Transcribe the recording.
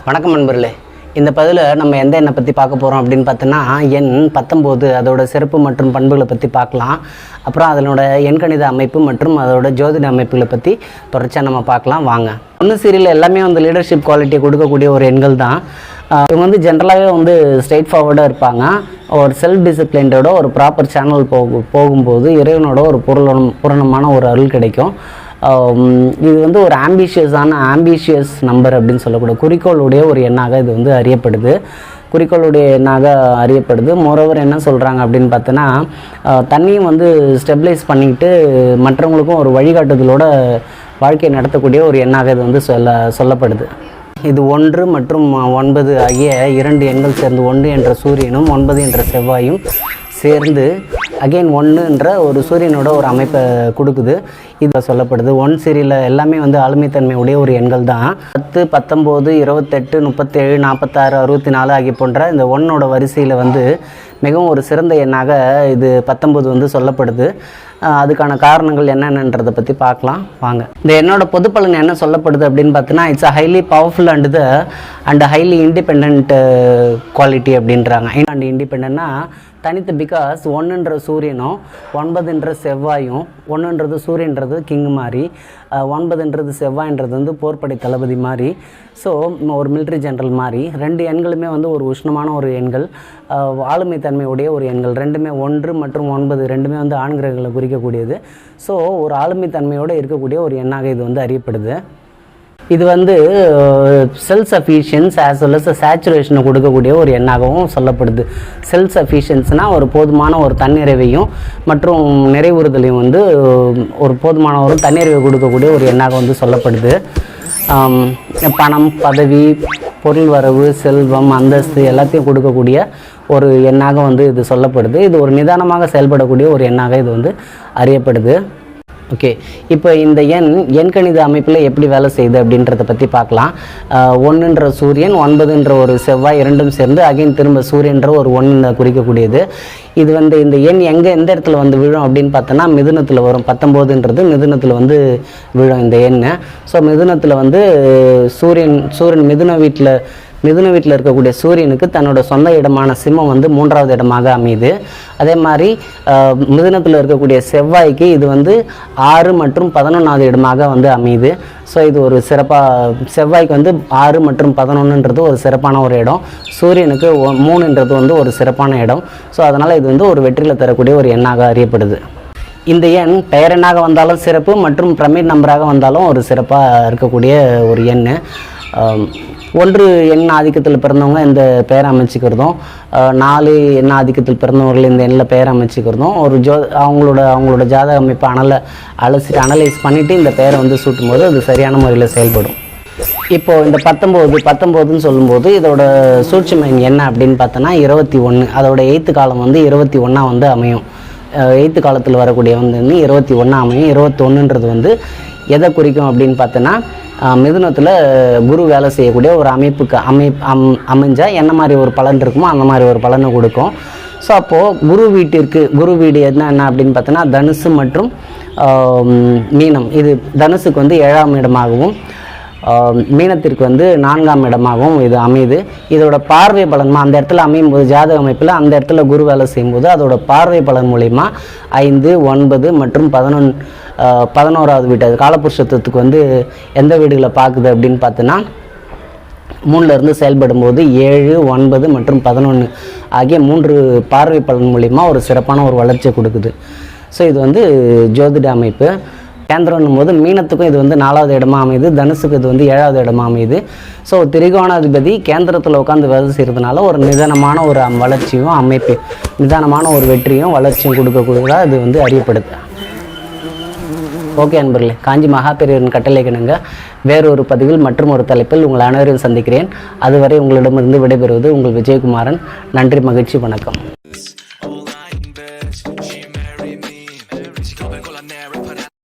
வணக்கம் நண்பர்களே. இந்த பதிவில் நம்ம எந்த எண்ணை பற்றி பார்க்க போகிறோம் அப்படின்னு பார்த்தோன்னா எண் 19 அதோட சிறப்பு மற்றும் பண்புகளை பற்றி பார்க்கலாம். அப்புறம் அதனோட எண்கணித அமைப்பு மற்றும் அதோட ஜோதிட அமைப்புகளை பற்றி தொடர்ச்சியாக நம்ம பார்க்கலாம். வாங்க. ஒன்று சீரியல் எல்லாமே லீடர்ஷிப் குவாலிட்டியை கொடுக்கக்கூடிய ஒரு எண்கள் தான். இவங்க ஜென்ரலாகவே ஸ்ட்ரெயிட் ஃபார்வர்டாக இருப்பாங்க. ஒரு செல்ஃப் டிசிப்ளின்டோட ஒரு ப்ராப்பர் சேனல் போகும்போது இறைவனோட ஒரு பூரணமான ஒரு அருள் கிடைக்கும். இது ஒரு ஆம்பிஷியஸ் நம்பர் அப்படின்னு சொல்லக்கூடிய குறிக்கோளுடைய ஒரு எண்ணாக இது அறியப்படுது. மோரோவர் என்ன சொல்கிறாங்க அப்படின்னு பார்த்தோன்னா, தண்ணியும் ஸ்டெபிலைஸ் பண்ணிக்கிட்டு மற்றவங்களுக்கும் ஒரு வழிகாட்டுதலோட வாழ்க்கையை நடத்தக்கூடிய ஒரு எண்ணாக இது சொல்லப்படுது. இது 1 மற்றும் 9 ஆகிய 2 எண்கள் சேர்ந்து 1 என்ற சூரியனும் 9 என்ற செவ்வாயும் சேர்ந்து அகெயின் 1 என்ற ஒரு சூரியனோட ஒரு அமைப்பை கொடுக்குது. இது சொல்லப்படுது. 1 சீரியலில் எல்லாமே ஆளுமைத்தன்மையுடைய ஒரு எண்கள் தான். 10, 19, 28, 37, 46, 64 ஆகிய போன்ற இந்த 1ஓட வரிசையில் மிகவும் ஒரு சிறந்த எண்ணாக இது 19 சொல்லப்படுது. அதுக்கான காரணங்கள் என்னென்னன்றதை பற்றி பார்க்கலாம் வாங்க. இந்த எண்ணோட பொது பலன் என்ன சொல்லப்படுது அப்படின்னு பார்த்தோன்னா, it's highly powerful and highly independent quality அப்படின்றாங்க. அண்ட் இண்டிபெண்ட்னா தனித்து, பிகாஸ் 1ன்ற சூரியனும் 9ன்ற செவ்வாயும், 1ன்றது சூரியன்றது கிங் மாதிரி, 9ன்றது செவ்வாய்ன்றது போர்ப்படை தளபதி மாதிரி, ஸோ ஒரு மிலிட்ரி ஜெனரல் மாதிரி. 2 எண்களுமே ஒரு உஷ்ணமான ஒரு எண்கள், ஆளுமை தன்மையுடைய ஒரு எண்கள். ரெண்டுமே 1 மற்றும் 9 ரெண்டுமே ஆண் கிரகங்களை குறிக்கக்கூடியது. ஸோ ஒரு ஆளுமை தன்மையோடு இருக்கக்கூடிய ஒரு எண்ணாக இது அறியப்படுது. இது செல்ஃப் சஃபிஷியன்ஸ் ஆஸ் வெல் அஸ் சேச்சுரேஷனை கொடுக்கக்கூடிய ஒரு எண்ணாகவும் சொல்லப்படுது. செல்ஃப் சஃபிஷியன்ஸ்னால் ஒரு போதுமான ஒரு தன்னிறைவையும் மற்றும் நிறைவுறுதலையும் ஒரு போதுமான ஒரு தன்னிறைவை கொடுக்கக்கூடிய ஒரு எண்ணாக சொல்லப்படுது. பணம், பதவி, பொருள் வரவு, செல்வம், அந்தஸ்து எல்லாத்தையும் கொடுக்கக்கூடிய ஒரு எண்ணாக இது சொல்லப்படுது. இது ஒரு நிதானமாக செயல்படக்கூடிய ஒரு எண்ணாக இது அறியப்படுது. ஓகே, இப்போ இந்த எண்கணித அமைப்பில் எப்படி வேலை செய்யுது அப்படின்றத பற்றி பார்க்கலாம். 1ன்ற சூரியன், 9ன்ற ஒரு செவ்வாய் இரண்டும் சேர்ந்து அகைன் திரும்ப சூரியன்ற ஒரு 1 குறிக்கக்கூடியது. இது இந்த எண் எந்த இடத்துல விழும் அப்படின்னு பார்த்தோன்னா மிதுனத்தில் வரும். 19ன்றது மிதுனத்தில் விழும் இந்த எண். ஸோ மிதுனத்தில் சூரியன் மிதுன வீட்டில் இருக்கக்கூடிய சூரியனுக்கு தன்னோட சொந்த இடமான சிம்மம் 3வது இடமாக அமையுது. அதே மாதிரி மிதுனத்தில் இருக்கக்கூடிய செவ்வாய்க்கு இது 6 மற்றும் 11வது இடமாக அமையுது. ஸோ இது ஒரு செவ்வாய்க்கு 6 மற்றும் 11ன்றது ஒரு சிறப்பான ஒரு இடம், சூரியனுக்கு 3ன்றது ஒரு சிறப்பான இடம். ஸோ அதனால் இது ஒரு வெற்றியில் தரக்கூடிய ஒரு எண்ணாக அறியப்படுது. இந்த எண் பெயர் எண்ணாக வந்தாலும் சிறப்பு மற்றும் பிரமிட் நம்பராக வந்தாலும் ஒரு சிறப்பாக இருக்கக்கூடிய ஒரு எண். 1 எண் ஆதிக்கத்தில் பிறந்தவங்க இந்த பெயரை அமைச்சிக்கிறதும், 4 எண் ஆதிக்கத்தில் பிறந்தவர்கள் இந்த எண்ணில் பெயர் அமைச்சிக்கிறதும், ஒரு அவங்களோட ஜாதக அமைப்பை அனலைஸ் பண்ணிவிட்டு இந்த பெயரை சூட்டும் போது அது சரியான முறையில் செயல்படும். இப்போது இந்த 19ன்னு சொல்லும்போது இதோட சூட்சும எண் என்ன அப்படின்னு பார்த்தோன்னா 21. அதோட 8th காலம் 21 அமையும். 8th காலத்தில் வரக்கூடிய 21 அமையும். 21ன்றது எதை குறிக்கும் அப்படின்னு பார்த்தோன்னா, மிதுனத்தில் குரு வேலை செய்யக்கூடிய ஒரு அமைப்புக்கு அமைஞ்சால் என்ன மாதிரி ஒரு பலன் இருக்குமோ அந்த மாதிரி ஒரு பலனை கொடுக்கும். ஸோ அப்போது குரு வீடு என்ன அப்படின்னு பார்த்தோன்னா தனுசு மற்றும் மீனம். இது தனுசுக்கு 7ஆம் இடமாகவும் மீனத்திற்கு 4ஆம் இடமாகவும் இது அமையுது. இதோட பார்வை பலன்மா அந்த இடத்துல அமையும் போது ஜாதக அமைப்பில் அந்த இடத்துல குரு வேலை செய்யும்போது அதோட பார்வை பலன் மூலிமா 5, 9 மற்றும் 11வது வீடு, அது காலபுருஷத்துக்கு எந்த வீடுகளை பார்க்குது அப்படின்னு பார்த்தோன்னா 3லேருந்து செயல்படும் போது 7, 9 மற்றும் 11 ஆகிய 3 பார்வை பலன் மூலிமா ஒரு சிறப்பான ஒரு வளர்ச்சியை கொடுக்குது. ஸோ இது ஜோதிட அமைப்பு. கேந்திரம்னும் போது மீனத்துக்கும் இது 4வது இடமா அமையுது, தனுசுக்கு இது 7வது இடமா அமையுது. ஸோ திரிகோணாதிபதி கேந்திரத்தில் உட்காந்து வேலை செய்கிறதுனால ஒரு நிதானமான ஒரு வளர்ச்சியும் நிதானமான ஒரு வெற்றியும் வளர்ச்சியும் கொடுக்கக்கூடியதாக இது அறியப்படுது. ஓகே நண்பர்களே, காஞ்சி மகாபெரியரின் கட்டளை கிணங்க வேறொரு பதிவில் மற்றும் ஒரு தலைப்பில் உங்கள் அனைவரையும் சந்திக்கிறேன். அதுவரை உங்களிடமிருந்து விடைபெறுவது உங்கள் விஜயகுமாரன். நன்றி, மகிழ்ச்சி, வணக்கம்.